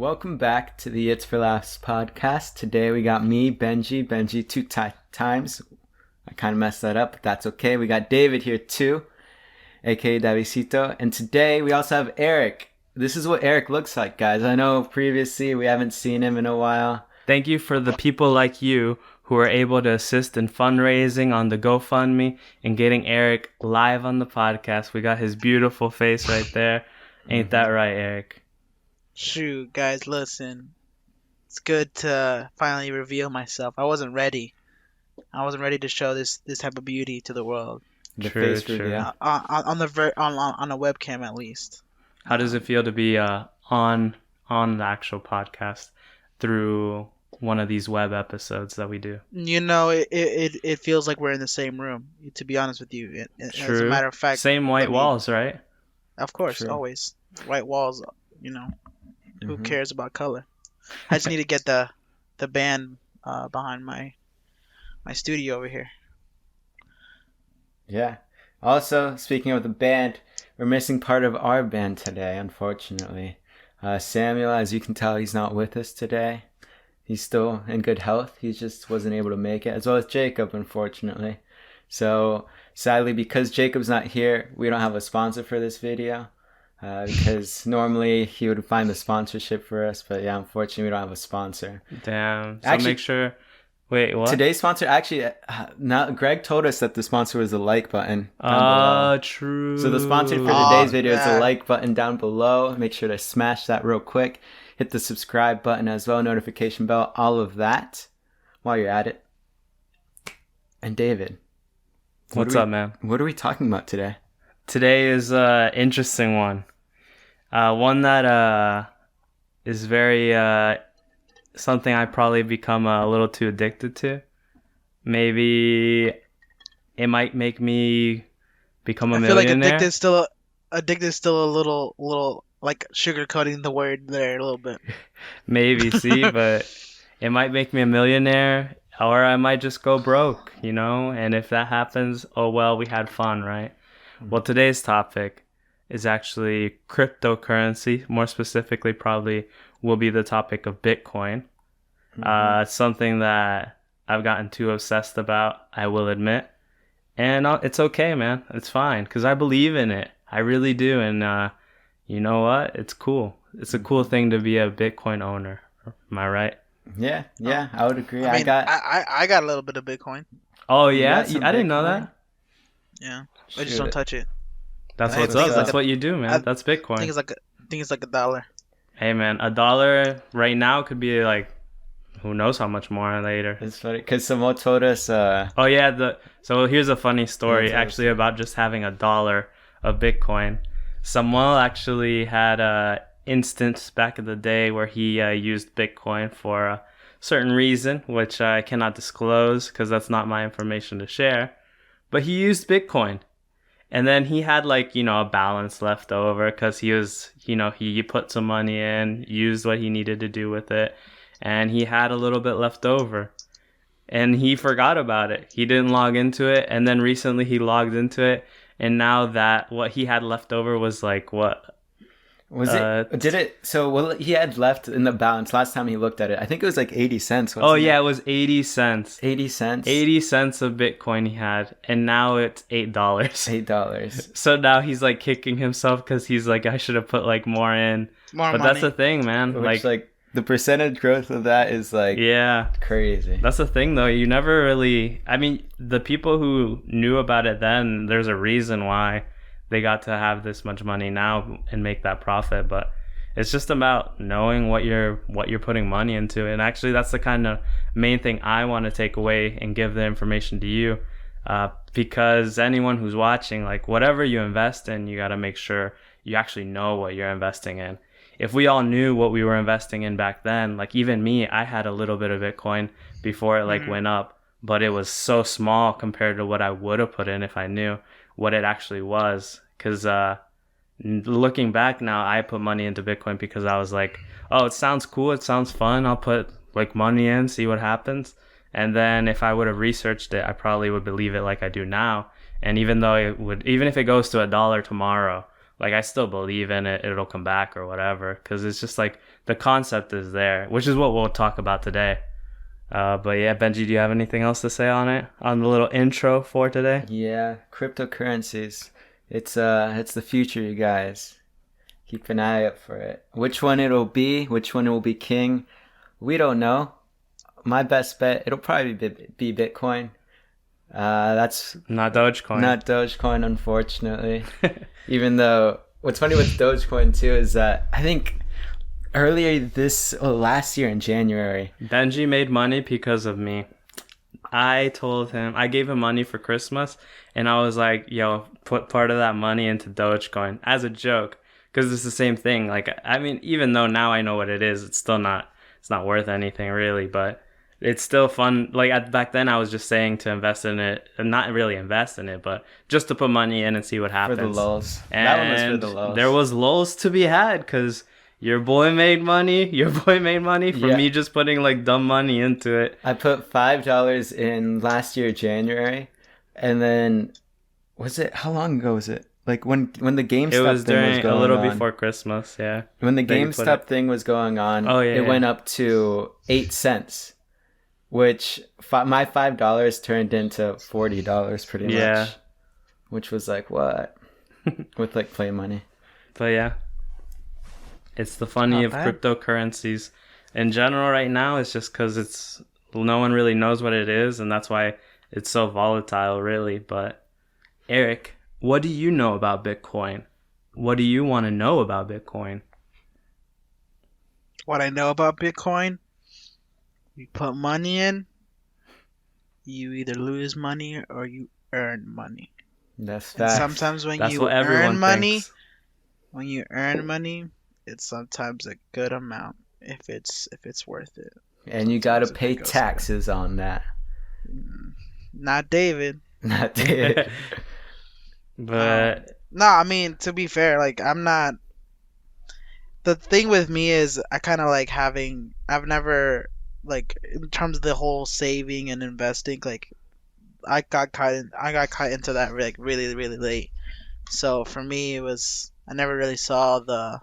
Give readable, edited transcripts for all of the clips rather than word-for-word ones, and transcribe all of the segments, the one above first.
Welcome back to the It's for Laughs podcast. Today we got me, Benji two times. I kind of messed that up, but that's okay. We got David here too, aka Davisito. And today we also have Eric. This is what Eric looks like, guys. I know previously we haven't seen him in a while. Thank you for the people like you who are able to assist in fundraising on the GoFundMe and getting Eric live on the podcast. We got his beautiful face right there. Ain't that right, Eric? Shoot, guys, listen. It's good to finally reveal myself. I wasn't ready. I wasn't ready to show this type of beauty to the world. The True, face true. reveal. On a webcam at least. How does it feel to be on the actual podcast through one of these web episodes that we do? You know, it feels like we're in the same room. To be honest with you, True. as a matter of fact, Same white walls, right? Of course, True. always white walls. You know, who Mhm. cares about color? I just need to get the band behind my studio over here. Yeah. Also, speaking of the band, we're missing part of our band today, unfortunately. Samuel, as you can tell, he's not with us today. He's still in good health. He just wasn't able to make it, as well as Jacob, unfortunately. So, sadly, because Jacob's not here, we don't have a sponsor for this video. Because normally he would find the sponsorship for us, but yeah, unfortunately, we don't have a sponsor. Damn. So Actually- make sure... Wait, what? Today's sponsor, actually, now Greg told us that the sponsor was the like button down below. True. So the sponsor for Oh, today's video is the yeah. like button down below. Make sure to smash that real quick. Hit the subscribe button as well, notification bell, all of that while you're at it. And David, What's up, man? what are we talking about today? Today is an interesting one. One that is very something I probably become a little too addicted to. Maybe it might make me become a I feel like millionaire. addicted still a little like sugarcoating the word there a little bit. Maybe, see, but it might make me a millionaire, or I might just go broke, you know? And if that happens, oh well, we had fun, right? Well, today's topic is actually cryptocurrency. More specifically, probably will be the topic of Bitcoin. It's something that I've gotten too obsessed about, I will admit. And it's okay, man. It's fine, because I believe in it. I really do. And you know what? It's cool. It's a cool thing to be a Bitcoin owner. Am I right? Yeah, I would agree. I got a little bit of Bitcoin. Oh, You yeah? got some I didn't know Bitcoin? that. Yeah, I just Shoot. don't touch it. That's I what's think up. it's That's like what you do, man. That's I Bitcoin. think it's like $1. Hey, man, $1 right now could be like, who knows how much more later. It's funny because Samoa told us. Oh yeah, so here's a funny story Yeah, tell us. actually about just having $1 of Bitcoin. Samuel actually had a instance back in the day where he used Bitcoin for a certain reason, which I cannot disclose because that's not my information to share. But he used Bitcoin, and then he had a balance left over because he was he put some money in, used what he needed to do with it, and he had a little bit left over. And he forgot about it. He didn't log into it. And then recently he logged into it. And now that what he had left over was like what? Was it? Did it? So what he had left in the balance last time he looked at it? I think it was like 80 cents. Oh wasn't yeah, it? it was 80 cents. 80 cents. 80 cents of Bitcoin he had. And now it's $8. $8. So now he's like kicking himself because he's like, I should have put like more in. More But money. that's the thing, man. Which like the percentage growth of that is like Yeah. crazy. That's the thing, though. You never really... I mean, the people who knew about it then, there's a reason why they got to have this much money now and make that profit. But it's just about knowing what you're putting money into. And actually, that's the kind of main thing I want to take away and give the information to you. Because anyone who's watching, like whatever you invest in, you got to make sure you actually know what you're investing in. If we all knew what we were investing in back then, like even me, I had a little bit of Bitcoin before it went up, but it was so small compared to what I would have put in if I knew what it actually was. Because looking back now, I put money into Bitcoin because I was like, oh, it sounds cool, it sounds fun, I'll put like money in, see what happens. And then if I would have researched it, I probably would believe it like I do now. And even if it goes to $1 tomorrow, like I still believe in it. It'll come back or whatever, because it's just like the concept is there, which is what we'll talk about today. But yeah, Benji, do you have anything else to say on it, on the little intro for today? Yeah, cryptocurrencies. It's the future, you guys. Keep an eye out for it. Which one it'll be, which one will be king, we don't know. My best bet, it'll probably be Bitcoin. That's Not Dogecoin. not Dogecoin, unfortunately. Even though, what's funny with Dogecoin too is that I think last year in January, Benji made money because of me. I gave him money for Christmas, and I was like, yo, put part of that money into Dogecoin as a joke, because it's the same thing. Like, I mean, even though now I know what it is, it's not worth anything really, but it's still fun. Like back then I was just saying to invest in it, and not really invest in it, but just to put money in and see what for happens. the lulls. And That one was for the lulls. there was lulls to be had, because your boy made money from me just putting like dumb money into it. I put $5 in last year, January, and then how long ago was it? Like when the GameStop It was thing was during going a little on. before Christmas, yeah. When the Then you put GameStop it- thing was going on, Oh, yeah, it yeah. went up to 8 cents, which my $5 turned into $40 pretty much. Yeah. Which was like, what? With like play money. But yeah, it's the funny Not of bad. cryptocurrencies in general right now. It's just because no one really knows what it is, and that's why it's so volatile, really. But Eric, what do you know about Bitcoin? What do you want to know about Bitcoin? What I know about Bitcoin, you put money in, you either lose money or you earn money. That's And facts. sometimes when That's you what everyone earn money, thinks. when you earn money, it's sometimes a good amount if it's worth it. And you gotta Sometimes it pay goes taxes on that. Not David. Not it. But No, I mean, to be fair, like I'm not. The thing with me is I kind of like I've never like in terms of the whole saving and investing, like I got caught into that like really really late. So for me, it was I never really saw the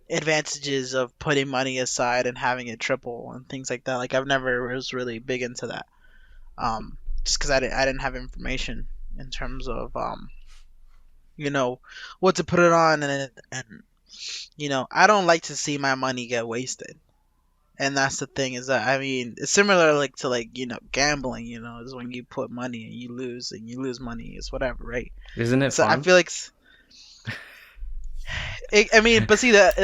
advantages of putting money aside and having it triple and things like that. Like I've never was really big into that. Just because I didn't have information in terms of what to put it on, and I don't like to see my money get wasted. And that's the thing is that I mean it's similar like to gambling, is when you put money and you lose money, it's whatever, right? isn't it So fun? I feel like I mean, but see that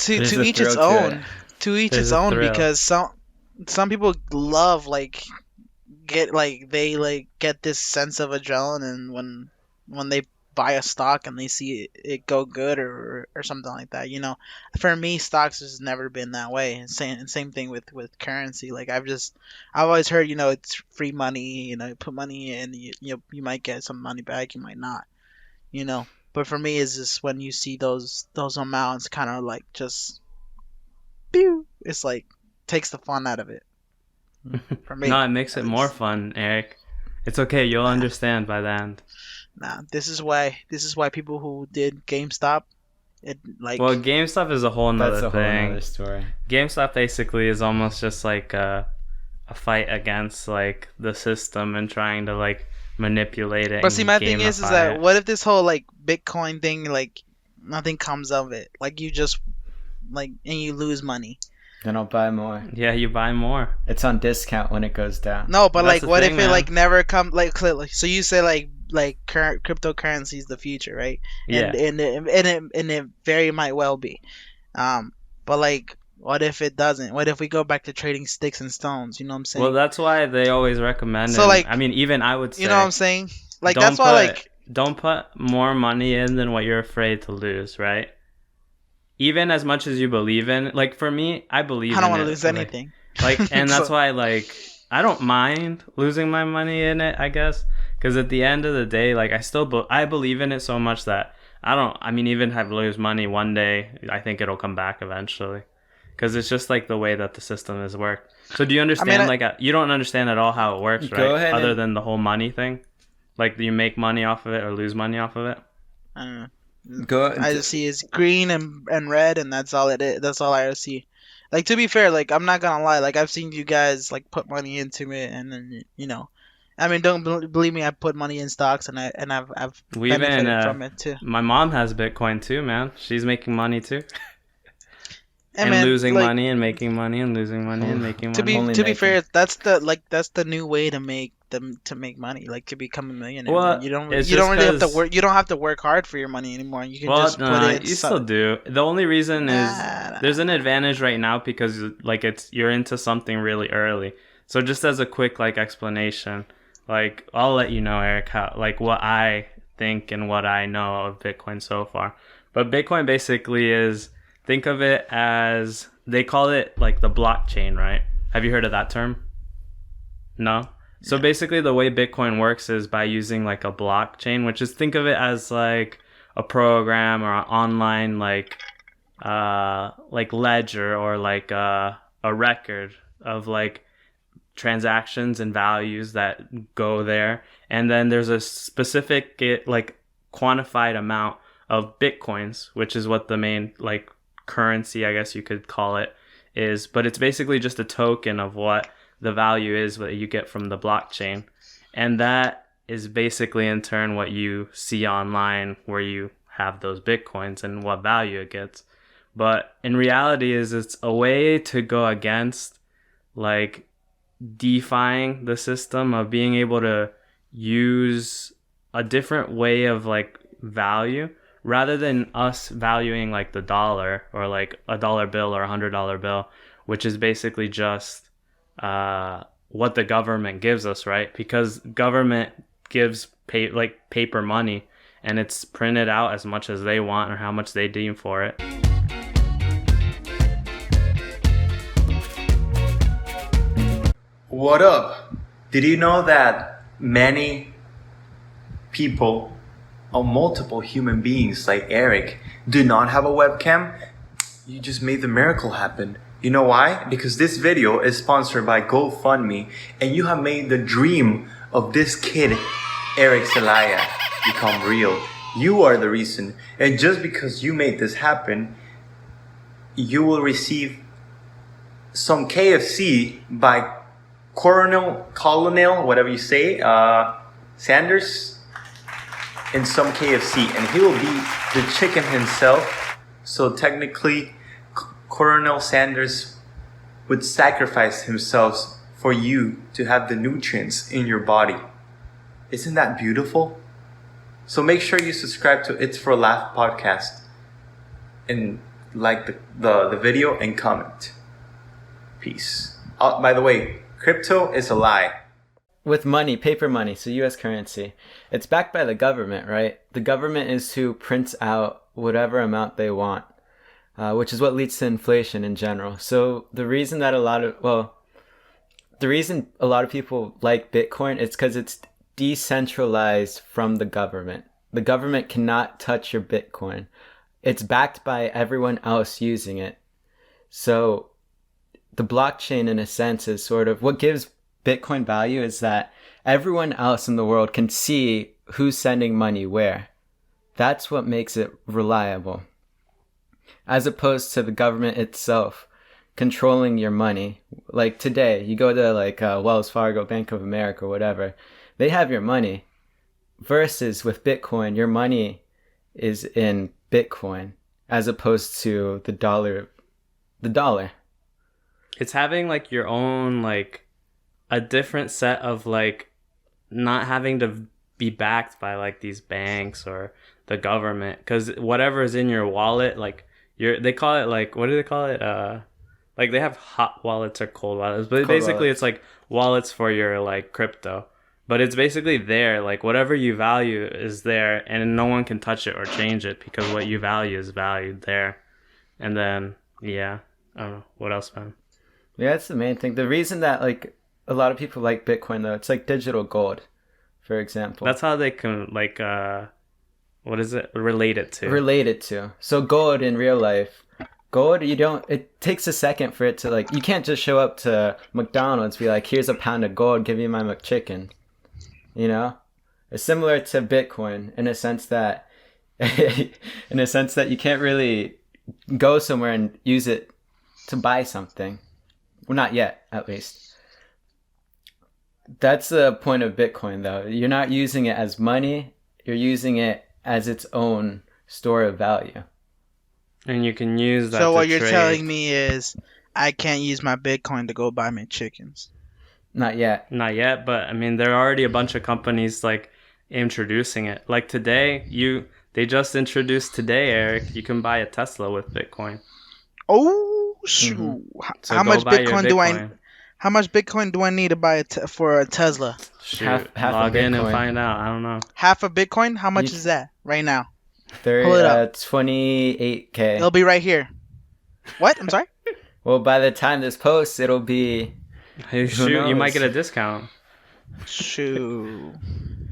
There's to a each its thrill to own, it. to each There's its a own, thrill. because some people love like get this sense of adrenaline when they buy a stock and they see it go good or something like that. For me, stocks has never been that way. And same thing with currency. Like I've always heard, it's free money. You put money in, you might get some money back, you might not. But for me, it's just when you see those amounts kind of like just, pew, it's like takes the fun out of it. For me, No, it makes it at more least. fun, Eric. It's okay. You'll understand by the end. Nah, this is why people who did GameStop, Well, GameStop is a whole That's nother a whole thing. other story. GameStop basically is almost just like a fight against like the system and trying to like manipulate it. But see, and my thing is gamify that it. what if this whole like Bitcoin thing, like nothing comes of it, like you just and you lose money. Then I'll buy more. Yeah, you buy more. It's on discount when it goes down. No, but That's like the what thing, if it man. like never come like clearly? So you say like current cryptocurrency is the future, right? Yeah. And it very might well be. But like, what if it doesn't? What if we go back to trading sticks and stones? You know what I'm saying? Well, that's why they always recommend. So, it. like, I mean, even I would say. you know what I'm saying? Like don't that's why like don't put more money in than what you're afraid to lose, right? Even as much as you believe in, like for me, I believe. I don't want want to lose anything. Like, and that's So- why, like, I don't mind losing my money in it, I guess, because at the end of the day, like, I believe in it so much that I mean, even if I lose money one day, I think it'll come back eventually, because it's just like the way that the system is worked. So do you understand? You don't understand at all how it works, right? Go ahead Other and- than the whole money thing, Like, do you make money off of it or lose money off of it? I don't know. Go. I just see it's green and red, and that's all it is. That's all I see. Like, to be fair, like, I'm not gonna lie. Like, I've seen you guys like put money into it, and then I mean, don't believe me. I put money in stocks, and I've We benefited even from it too. my mom has Bitcoin too, man. She's making money too, And and man, losing like, money and making money and losing money and making to money. be Only to be making. fair, that's the new way to make them to make money, like to become a millionaire. Well, Man. You don't it's you don't just really have to 'cause- work. You don't have to work hard for your money anymore. You can Well, just put nah, it. you still do. The only reason is Nah. there's an advantage right now because like you're into something really early. So just as a quick like explanation, like I'll let you know, Eric, how like what I think and what I know of Bitcoin so far. But Bitcoin basically is, think of it as, they call it like the blockchain, right? Have you heard of that term? No? So basically the way Bitcoin works is by using like a blockchain, which is, think of it as like a program or an online like ledger or like a record of like transactions and values that go there. And then there's a specific like quantified amount of Bitcoins, which is what the main like currency, I guess you could call it, is. But it's basically just a token of what the value is that you get from the blockchain. And that is basically in turn what you see online where you have those Bitcoins and what value it gets. But in reality is it's a way to go against like defying the system of being able to use a different way of like value rather than us valuing like the dollar or like a dollar bill or $100 bill, which is basically just what the government gives us, right? Because government gives paper money and it's printed out as much as they want or how much they deem for it. What up? Did you know that many people or multiple human beings like Eric do not have a webcam? You just made the miracle happen. You know why? Because this video is sponsored by GoFundMe and you have made the dream of this kid, Eric Zelaya, become real. You are the reason. And just because you made this happen, you will receive some KFC by Colonel, whatever you say, Sanders, and some KFC, and he will be the chicken himself. So technically, Colonel Sanders would sacrifice himself for you to have the nutrients in your body. Isn't that beautiful? So make sure you subscribe to It's for a Laugh podcast and like the video and comment. Peace. By the way, crypto is a lie. With money, paper money, so U.S. currency, it's backed by the government, right? The government is who prints out whatever amount they want, which is what leads to inflation in general. So the reason a lot of people like Bitcoin is because it's decentralized from the government. The government cannot touch your Bitcoin. It's backed by everyone else using it. So the blockchain, in a sense, is sort of what gives Bitcoin value is that everyone else in the world can see who's sending money where. That's what makes it reliable. As opposed to the government itself controlling your money. Like today, you go to like Wells Fargo, Bank of America, whatever. They have your money. Versus with Bitcoin, your money is in Bitcoin as opposed to the dollar. It's having like your own like a different set of like not having to be backed by like these banks or the government, because whatever is in your wallet, like they call it like, what do they call it, like they have hot wallets or cold wallets, but basically it's like wallets for your like crypto, but it's basically there, like whatever you value is there and no one can touch it or change it because what you value is valued there. And then I don't know what else, man. Yeah, that's the main thing. The reason that like a lot of people like Bitcoin though, it's like digital gold, for example. That's how they can like what is it related to? Related to. So gold in real life, gold, it takes a second for it to like, you can't just show up to McDonald's, be like, here's a pound of gold, give me my McChicken. You know? It's similar to Bitcoin in a sense that you can't really go somewhere and use it to buy something. Well, not yet, at least. That's the point of Bitcoin, though. You're not using it as money. You're using it as its own store of value. And you can use that. So to what you're trade. telling me is I can't use my Bitcoin to go buy my chickens. Not yet. Not yet, but I mean, there are already a bunch of companies like introducing it. Like today, they just introduced today, Eric. You can buy a Tesla with Bitcoin. Oh shoot! So How go much buy your Bitcoin do I? How much Bitcoin do I need to buy for a Tesla? Shoot, Half a log in and Bitcoin. find out. I don't know. Half a Bitcoin? How much You- is that right now? They're Pull it up. 28K. It'll be right here. What? I'm sorry. Well, by the time this posts, it'll be... Hey, shoot, you might knows? get a discount. Shoot.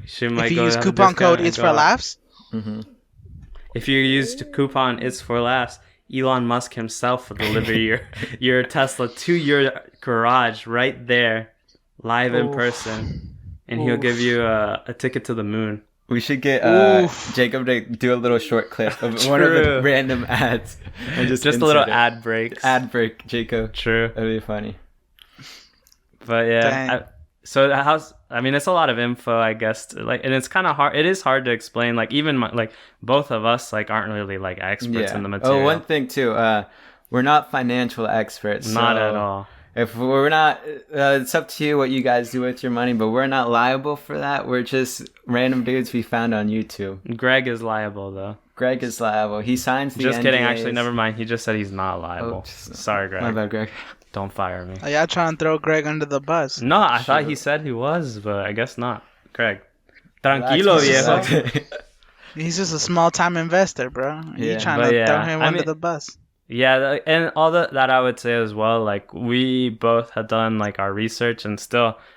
Shoot might If you go use have a coupon discount code and "It's go for up. Laughs," If you use the coupon "It's for Laughs," Elon Musk himself will deliver your Tesla to your garage right there, live in Oof. person, and he'll Oof. give you a ticket to the moon. We should get Oof. Jacob to do a little short clip of one of the True. random ads. And Just a insert little it. ad breaks. Ad break, Jacob. True. That'd be funny. But yeah, Dang. so how's? I mean, it's a lot of info, I guess. Like, and it's kind of hard. It is hard to explain. Like, even like both of us like aren't really like experts in the material. Oh, one thing too. We're not financial experts. Not so at all. If we're not, it's up to you what you guys do with your money, but we're not liable for that. We're just random dudes we found on YouTube. Greg is liable though. Greg is liable. He signs the Just kidding. NDAs. Actually, never mind. He just said he's not liable. Oh, Sorry, Greg. My bad, Greg. Don't fire me. Are y'all trying to throw Greg under the bus? No, I thought Sure. he said he was, but I guess not. Greg. Tranquilo, Relax, viejo. relax. He's just a small time investor, bro. You Yeah, trying but to yeah, throw him I under mean- the bus? Yeah, and all that I would say as well, like we both had done like our research and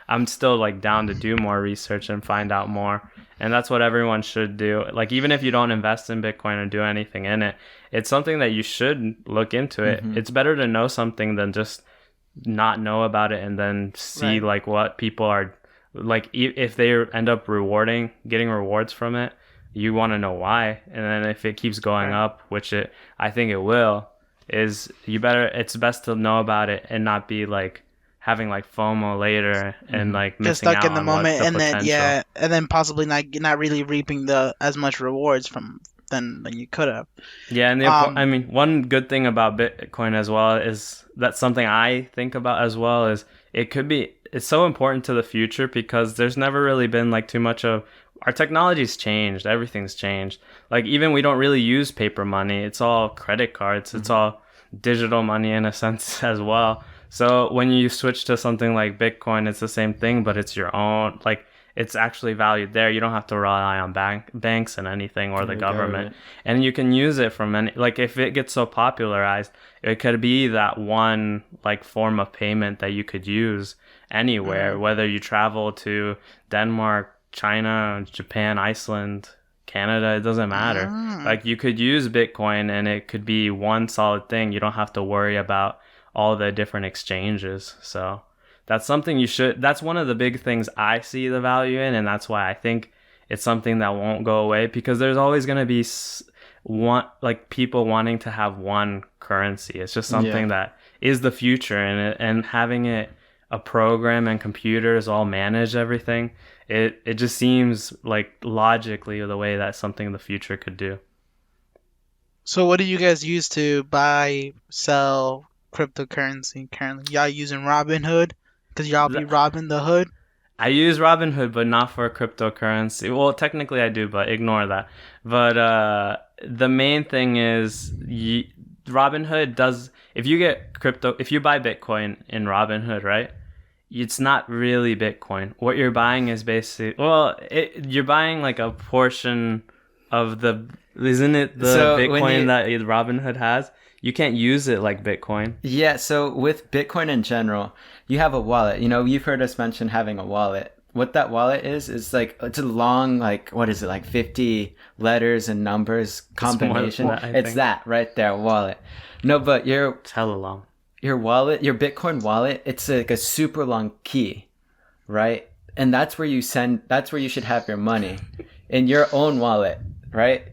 I'm still like down to do more research and find out more. And that's what everyone should do. Like even if you don't invest in Bitcoin or do anything in it, it's something that you should look into it. Mhm. It's better to know something than just not know about it and then see Right. like what people are like if they end up getting rewards from it, you want to know why. And then if it keeps going Right. up, which I think it will, it's best to know about it and not be like having like FOMO later and like Just missing stuck out in the on what moment, the and then potential. and then possibly not really reaping as much rewards from than you could have. Yeah, and I mean, one good thing about Bitcoin as well is that's something I think about as well is it's so important to the future because there's never really been like too much of our technology's changed, everything's changed. Like even we don't really use paper money. It's all credit cards. It's all digital money in a sense as well. So when you switch to something like Bitcoin, it's the same thing, but it's your own, like it's actually valued there. You don't have to rely on banks and anything or the government. And you can use it from any, like if it gets so popularized, it could be that one like form of payment that you could use anywhere, whether you travel to Denmark, China, Japan, Iceland, Canada, it doesn't matter. Like you could use Bitcoin and it could be one solid thing. You don't have to worry about all the different exchanges. So that's something that's one of the big things I see the value in. And that's why I think it's something that won't go away because there's always going to be people wanting to have one currency. It's just something that is the future and having it a program and computers all manage everything. It just seems like logically the way that something in the future could do. So what do you guys use to buy, sell cryptocurrency currently? Y'all using Robinhood? Because y'all be robbing the hood? I use Robinhood, but not for cryptocurrency. Well, technically I do, but ignore that. But the main thing is Robinhood does, if you buy Bitcoin in Robinhood, right? It's not really Bitcoin. What you're buying is basically, you're buying like a portion of isn't it the Bitcoin that Robinhood has? You can't use it like Bitcoin. Yeah, so with Bitcoin in general, you have a wallet. You know, you've heard us mention having a wallet. What that wallet is like, it's a long, like, what is it, like 50 letters and numbers combination? More than that, I It's think. that right there, wallet. No, but It's hella long. your wallet, your Bitcoin wallet, it's like a super long key, right? and that's where you send. That's where you should have your money, in your own wallet, right?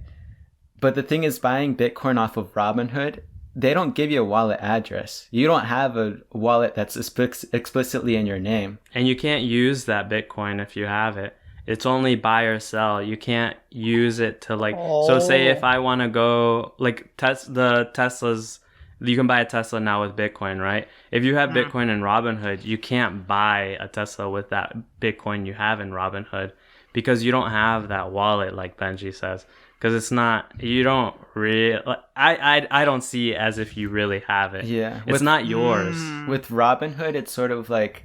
But the thing is, buying Bitcoin off of Robinhood, they don't give you a wallet address. You don't have a wallet that's explicitly in your name. And you can't use that Bitcoin if you have it. It's only buy or sell. You can't use it to like. So say if I want to go like the Teslas, you can buy a Tesla now with Bitcoin, right? If you have Bitcoin in Robinhood, you can't buy a Tesla with that Bitcoin you have in Robinhood because you don't have that wallet, like Benji says. Because it's not, you don't really, I don't see it as if you really have it. Yeah. It's not yours. With Robinhood, it's sort of like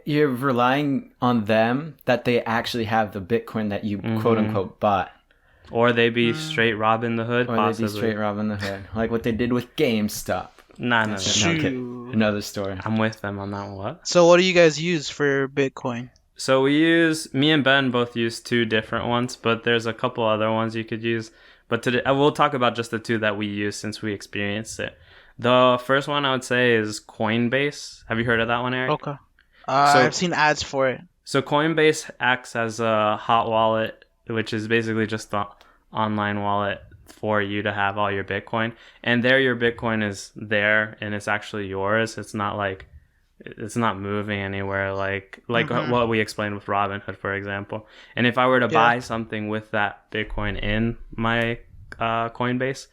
you're relying on them that they actually have the Bitcoin that you quote unquote bought. Or they be straight robbing the hood, Or possibly. they'd be straight robbing the hood. Like what they did with GameStop. No. No, okay. Another story. I'm with them on that one. What? So what do you guys use for Bitcoin? So me and Ben both use two different ones, but there's a couple other ones you could use. But today, I will talk about just the two that we use since we experienced it. The first one I would say is Coinbase. Have you heard of that one, Eric? Okay. I've seen ads for it. So Coinbase acts as a hot wallet, which is basically just the online wallet for you to have all your Bitcoin. And there your Bitcoin is there and it's actually yours. It's not like it's not moving anywhere like what we explained with Robinhood, for example. And if I were to buy something with that Bitcoin in my Coinbase,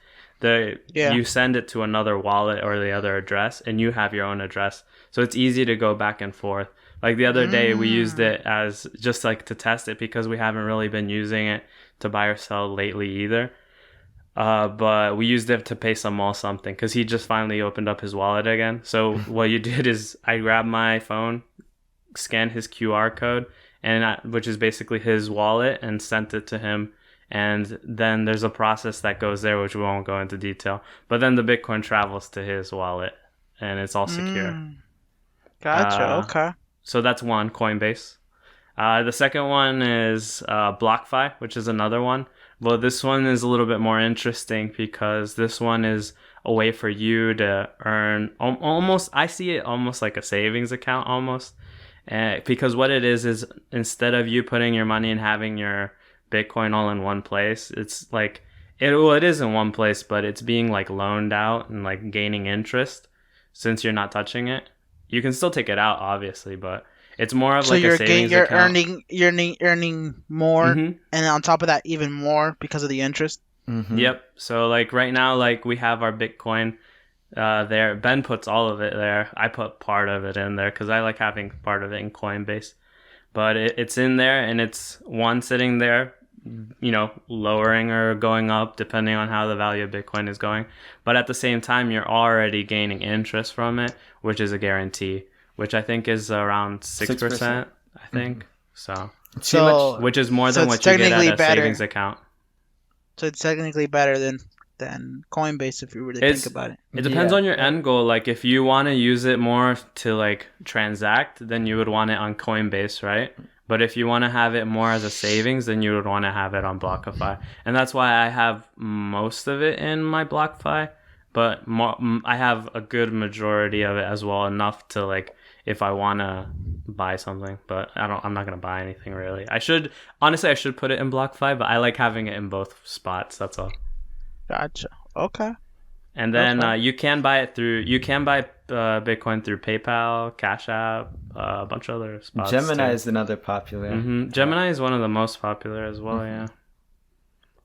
you send it to another wallet or the other address and you have your own address. So it's easy to go back and forth. Like the other day we used it as just like to test it because we haven't really been using it to buy or sell lately either. But we used it to pay Samal something because he just finally opened up his wallet again. So what you did is I grabbed my phone, scanned his QR code, which is basically his wallet, and sent it to him. And then there's a process that goes there, which we won't go into detail. But then the Bitcoin travels to his wallet, and it's all secure. Gotcha. Okay. So that's one, Coinbase. The second one is BlockFi, which is another one. Well, this one is a little bit more interesting because this one is a way for you to earn almost, I see it almost like a savings account almost. Because what it is instead of you putting your money and having your Bitcoin all in one place, it's like, it is in one place, but it's being like loaned out and like gaining interest since you're not touching it. You can still take it out, obviously, but it's more of like a savings account. You're earning more, and on top of that, even more because of the interest. Mm-hmm. Yep. So like right now, like we have our Bitcoin there. Ben puts all of it there. I put part of it in there because I like having part of it in Coinbase. But it's in there, and it's one sitting there, lowering or going up depending on how the value of Bitcoin is going. But at the same time, you're already gaining interest from it, which is a guarantee, which I think is around 6%, I think. So which is more than what you get at a savings account. So it's technically better than Coinbase if you really think about it. It depends on your end goal. Like if you want to use it more to like transact, then you would want it on Coinbase, right? But if you want to have it more as a savings, then you would want to have it on BlockFi. And that's why I have most of it in my BlockFi, but I have a good majority of it as well, enough to like if I want to buy something, but I'm not going to buy anything really. I should put it in BlockFi, but I like having it in both spots. That's all. Gotcha. Okay. And then you can buy Bitcoin through PayPal, Cash App, a bunch of other spots. Gemini too. is another popular. Mm-hmm. Gemini is one of the most popular as well, yeah.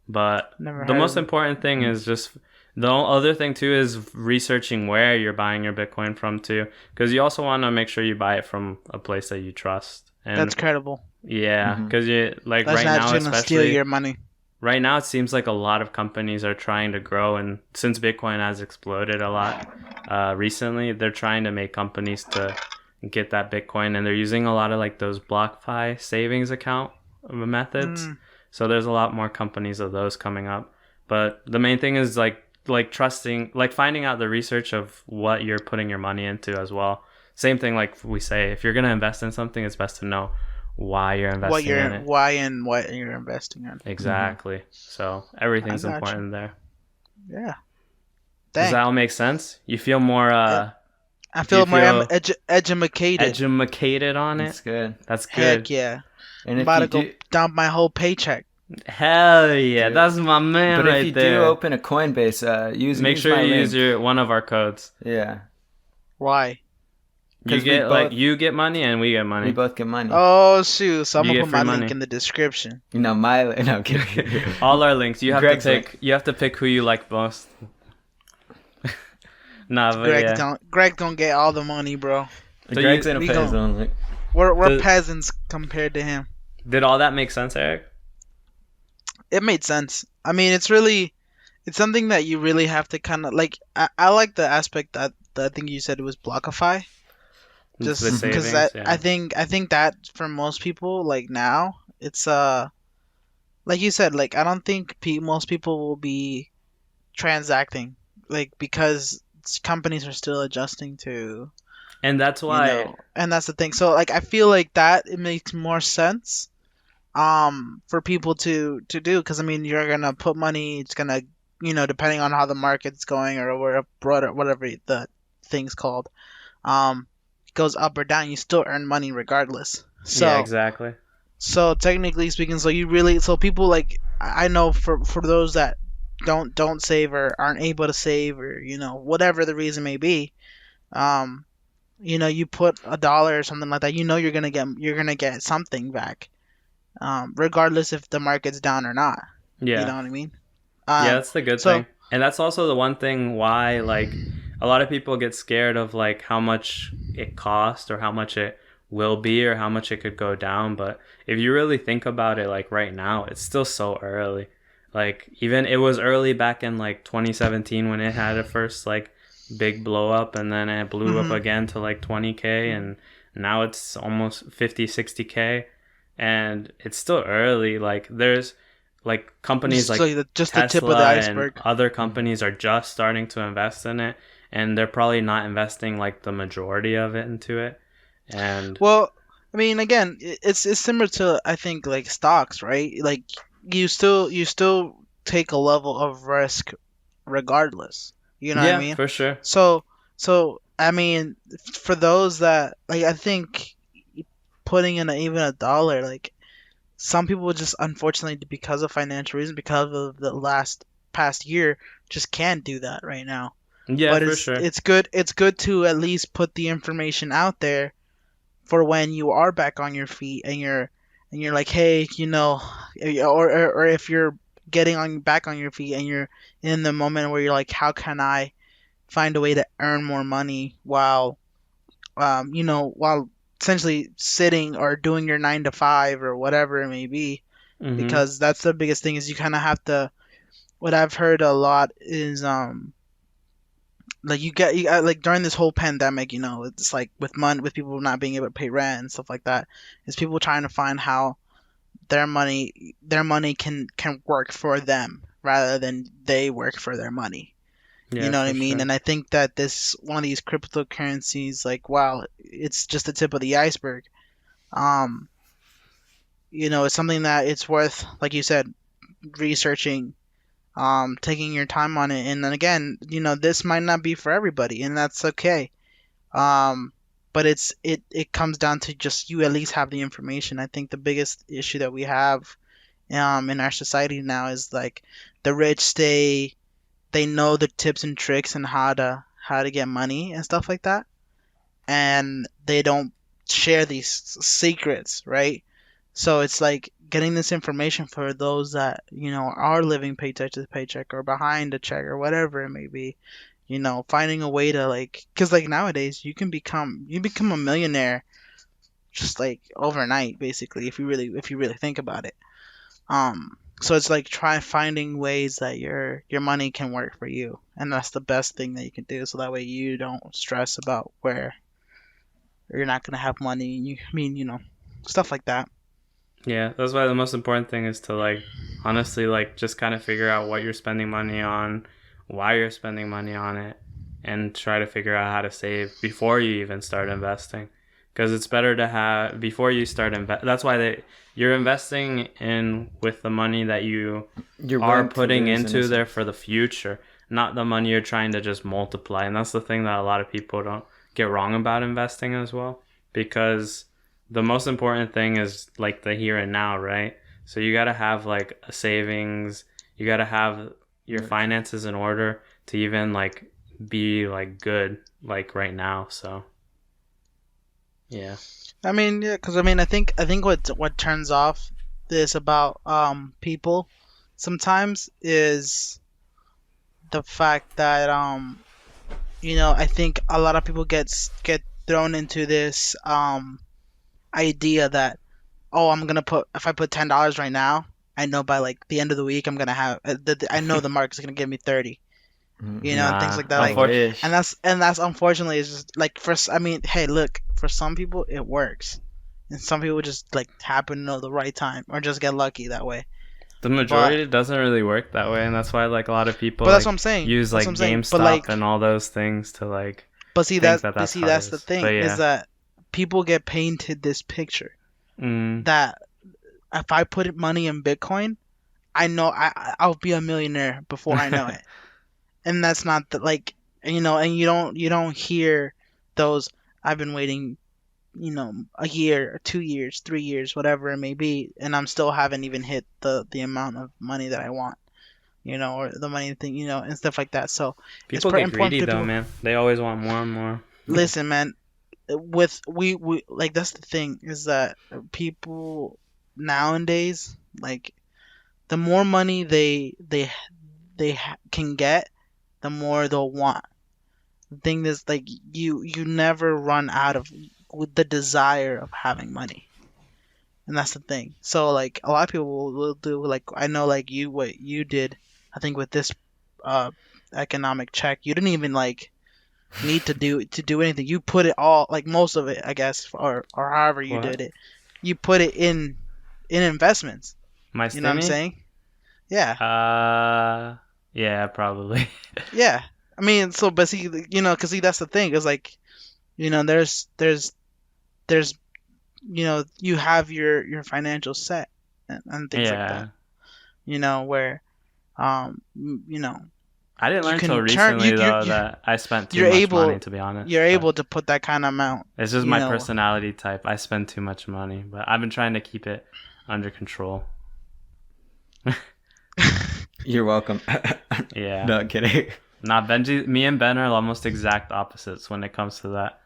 But the most important thing is just the other thing too is researching where you're buying your Bitcoin from too, because you also want to make sure you buy it from a place that you trust. And that's credible. Yeah, because that's right not now, gonna steal your money. Right now, it seems like a lot of companies are trying to grow, and since Bitcoin has exploded a lot recently, they're trying to make companies to get that Bitcoin, and they're using a lot of like those BlockFi savings account methods. So there's a lot more companies of those coming up. But the main thing is like trusting, like finding out the research of what you're putting your money into as well. Same thing, like we say, if you're gonna invest in something, it's best to know why you're investing in it. Why and what you're investing in. Exactly. So everything's important there. Yeah. Does that all make sense? You feel more I I feel you more feel edumacated. edumacated on It's it. good. That's Heck good. yeah. And I'm if about you to go do, dump my whole paycheck. Hell yeah, Dude. that's my man but right if you there. do open a Coinbase, Make use sure my you link. use your one of our codes. Yeah, Why? You 'Cause we get like both- you get money and we get we money. both get money. Oh shoot! So I'm You gonna get put my free link money. in the description. You know my no I'm kidding. All our links. You have Greg's to pick. link. You have to pick who you like most. Nah, but yeah. Greg gonna get all the money, bro. So Greg's you- gonna we pay his gon- own link. We're The- peasants compared to him. Did all that make sense, Eric? It made sense. I mean, it's something that you really have to kind of like. I like the aspect that I think you said it was Blockify. Just The because savings, that yeah. I think that for most people like now it's like you said, like I don't think most people will be transacting like because companies are still adjusting to And that's why. and that's the thing. So like I feel like that it makes more sense for people to do because I mean you're gonna put money, it's gonna depending on how the market's going or whatever the thing's called goes up or down, you still earn money regardless. So Yeah, exactly. so technically speaking, so people like I know for those that don't save or aren't able to save or whatever the reason may be, you put $1 or something like that, you're gonna get something back, regardless if the market's down or not. Yeah. You know what I mean? Yeah, that's the good so- thing. And that's also the one thing why like a lot of people get scared of like how much it costs or how much it will be or how much it could go down. But if you really think about it, like right now, it's still so early. Like even it was early back in like 2017 when it had a first like big blow up and then it blew up again to like 20K and now it's almost 50, 60K and it's still early. Like there's like companies like just Tesla the tip of the iceberg. and other companies are just starting to invest in it and they're probably not investing like the majority of it into it. And Well, I mean, again, it's similar to I think like stocks, right? Like you still take a level of risk regardless. You know yeah, what I mean? for sure. So I mean, for those that like, I think putting in even $1, like some people just unfortunately because of financial reasons, because of the past year, just can't do that right now. Yeah, But for it's sure. it's good to at least put the information out there for when you are back on your feet and you're like, hey, or if you're getting back on your feet and you're in the moment where you're like, how can I find a way to earn more money while while essentially sitting or doing your 9 to 5 or whatever it may be, Mhm. because that's the biggest thing is you kind of have to. What I've heard a lot is like you like during this whole pandemic, it's like with people not being able to pay rent and stuff like that, is people trying to find how their money can work for them rather than they work for their money. Yeah, You know what I for mean? sure. And I think that this one of these cryptocurrencies, like, wow, it's just the tip of the iceberg. It's something that it's worth, like you said, researching, taking your time on it. And then again, this might not be for everybody, and that's okay. But it comes down to just you at least have the information. I think the biggest issue that we have in our society now is like the rich they know the tips and tricks and how to get money and stuff like that, and they don't share these secrets, right? So it's like getting this information for those that are living paycheck to paycheck or behind a check or whatever it may be, finding a way to like, because like nowadays you become a millionaire just like overnight basically if you really think about it. So it's like try finding ways that your money can work for you, and that's the best thing that you can do. So that way you don't stress about where you're not gonna have money. Stuff like that. Yeah, that's why the most important thing is to like honestly like just kind of figure out what you're spending money on, why you're spending money on it, and try to figure out how to save before you even start investing. Because it's better to have before you start that's why you're investing in with the money that you're willing to putting lose into in there for the future, not the money you're trying to just multiply. And that's the thing that a lot of people get wrong about investing as well, because the most important thing is like the here and now, right? So you got to have like a savings, you got to have your finances in order to even like be like good like right now. So yeah. I mean, yeah, because I think what turns off this about people sometimes is the fact that I think a lot of people get thrown into this idea that, oh, if I put $10 right now, I know by like the end of the week I'm gonna have I know the market's gonna give me 30, and things like that. Like, and that's unfortunately is just like hey, look, for some people it works, and some people just like happen to know the right time or just get lucky that way. The majority doesn't really work that way, and that's why like a lot of people. But that's what I'm saying. Use like GameStop and all those things to like. But see that's the thing is that people get painted this picture that if I put money in Bitcoin, I know I'll be a millionaire before I know it, and that's not the like and you don't hear those. I've been waiting, a year or 2 years, 3 years, whatever it may be, and I'm still haven't even hit the amount of money that I want, or the money thing, and stuff like that. So people get greedy though, man. They always want more and more. Listen, man, with we like that's the thing is that people nowadays, like, the more money they can get, the more they'll want. The thing is, like, you never run out of with the desire of having money, and that's the thing. So like a lot of people will do, like, I know, like what you did, I think with this economic check, you didn't even like need to do anything. You put it all, like most of it, I guess, or however you did it, you put it in investments. My You know what I'm saying? Yeah. Yeah, probably. Yeah. I mean, so, but see, because that's the thing. Is like, there's, you have your financial set and things like that. Where, I didn't learn until recently that I spent too much money. To be honest, you're able to put that kind of amount. It's just my personality type. I spend too much money, but I've been trying to keep it under control. You're welcome. Yeah. No kidding. Nah, Benji, me and Ben are almost exact opposites when it comes to that.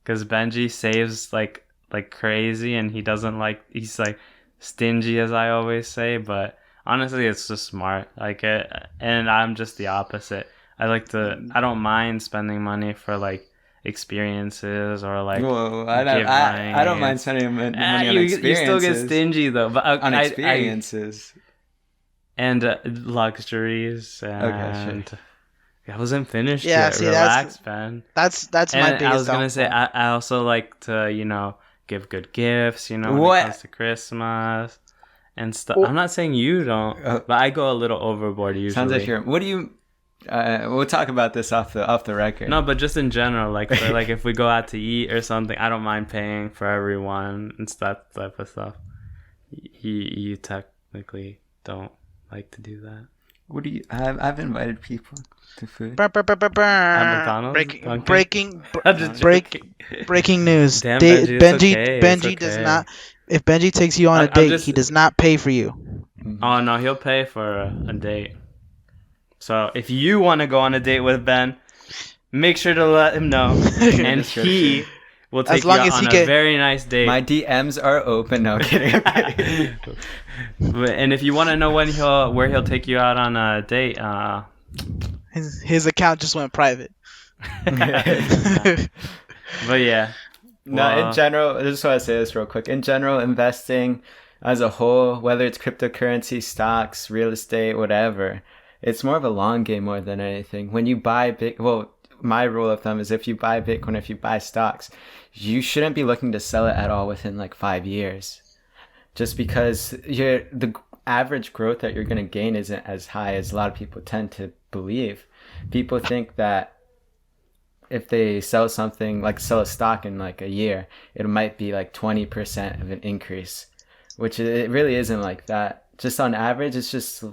Because Benji saves like crazy, and he's like stingy, as I always say. But honestly, it's just smart. And I'm just the opposite. I don't mind spending money for like experiences or like. Whoa, I don't mind spending money on experiences. You still get stingy though, but on experiences. And luxuries and. Okay, sure. I wasn't finished yet. See, relax, Ben. That's my biggest. I was gonna say I also like to give good gifts. When it comes to Christmas and stuff. I'm not saying you don't, but I go a little overboard usually. Sounds like you're. What do you? We'll talk about this off the record. No, but just in general, like if we go out to eat or something, I don't mind paying for everyone and that type of stuff. You technically don't like to do that. What do you? I've invited people to food. Breaking news. Damn, Benji does not. If Benji takes you on a date, he does not pay for you. Oh no, he'll pay for a date. So if you want to go on a date with Ben, make sure to let him know, and he will take you out on a very nice date. My DMs are open. No kidding. And if you want to know where he'll take you out on a date, his account just went private. But yeah. No, in general, I just want to say this real quick. In general, investing as a whole, whether it's cryptocurrency, stocks, real estate, whatever, it's more of a long game more than anything. When you buy my rule of thumb is if you buy Bitcoin, if you buy stocks, you shouldn't be looking to sell it at all within like 5 years. Just because the average growth that you're going to gain isn't as high as a lot of people tend to believe. People think that if they sell something, like sell a stock in like a year, it might be like 20% of an increase, which it really isn't like that. Just on average, it's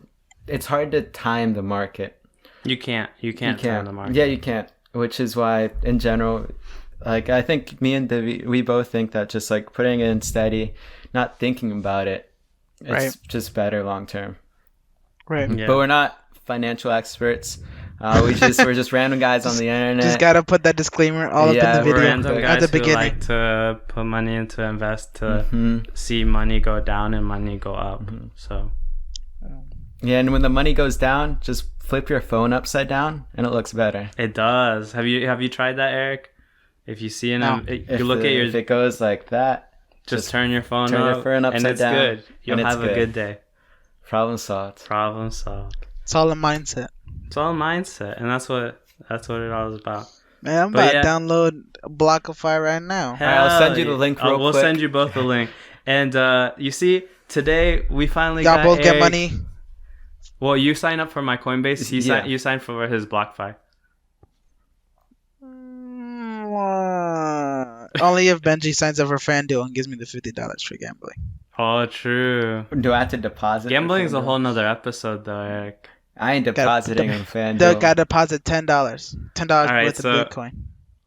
hard to time the market. You can't time the market. Yeah, you can't. Which is why, in general, Like, I think me and Divi, we both think that just like putting it in steady, not thinking about it, it's Right. just better long term. Right. Yeah. But we're not financial experts. We're just random guys on the internet. Just gotta put that disclaimer all up Yeah, in the we're video Random at guys the who beginning. like to put money into invest to Mhm. see money go down and money go up. Mm-hmm. So Yeah, and when the money goes down, just flip your phone upside down, and it looks better. it does. Have you tried that, Eric? If you see No. you look at your if it goes like that, just turn your phone turn your up phone and upside it's down, good. You'll and it's have a good. good day. problem solved. Problem solved. It's all a mindset. It's all mindset, and that's what it all is about. Man, I'm But about yeah. to download Blockify right now. Alright, I'll send you the Hell link yeah. real We'll quick. send you both the link. And you see, today we finally Y'all got both get Eric- money. Well, you sign up for my Coinbase. Yeah. You sign for his BlockFi. Only if Benji signs up for FanDuel and gives me the $50 for gambling. Oh, true. Do I have to deposit? for Gambling's a FanDuel? whole nother episode, though, Eric. I ain't depositing on FanDuel. They'll got to deposit $10. $10 Alright, worth so- of Bitcoin.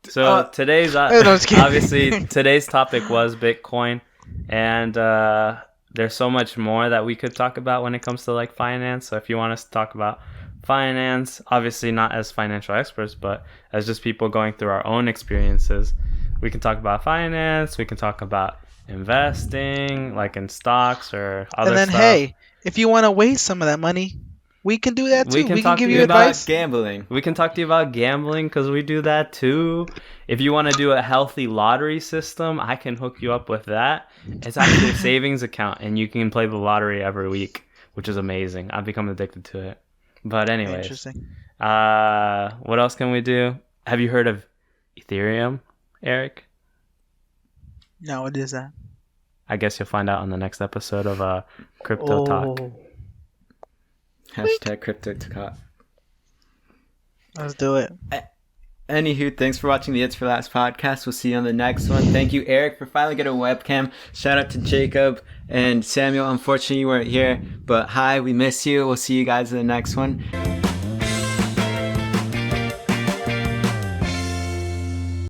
So today's no, I'm just kidding. obviously today's topic was Bitcoin, and there's so much more that we could talk about when it comes to like finance. So if you want us to talk about finance, obviously not as financial experts, but as just people going through our own experiences, we can talk about finance. We can talk about investing, like in stocks or other And then, stuff. hey, if you want to waste some of that money, we can do that too. We We can can, talk give to you you about advice. gambling. We can talk to you about gambling because we do that too. If you want to do a healthy lottery system, I can hook you up with that. It's actually a savings account, and you can play the lottery every week, which is amazing. I've become addicted to it. But anyways, Interesting. what else can we do? Have you heard of Ethereum, Eric? No, what is that? I guess you'll find out on the next episode of Crypto Talk. Hashtag crypto talk. Let's do it. Anywho, thanks for watching the It's for Last podcast. We'll see you on the next one. Thank you, Eric, for finally getting a webcam. Shout out to Jacob and Samuel. Unfortunately, you weren't here, but hi, we miss you. We'll see you guys in the next one.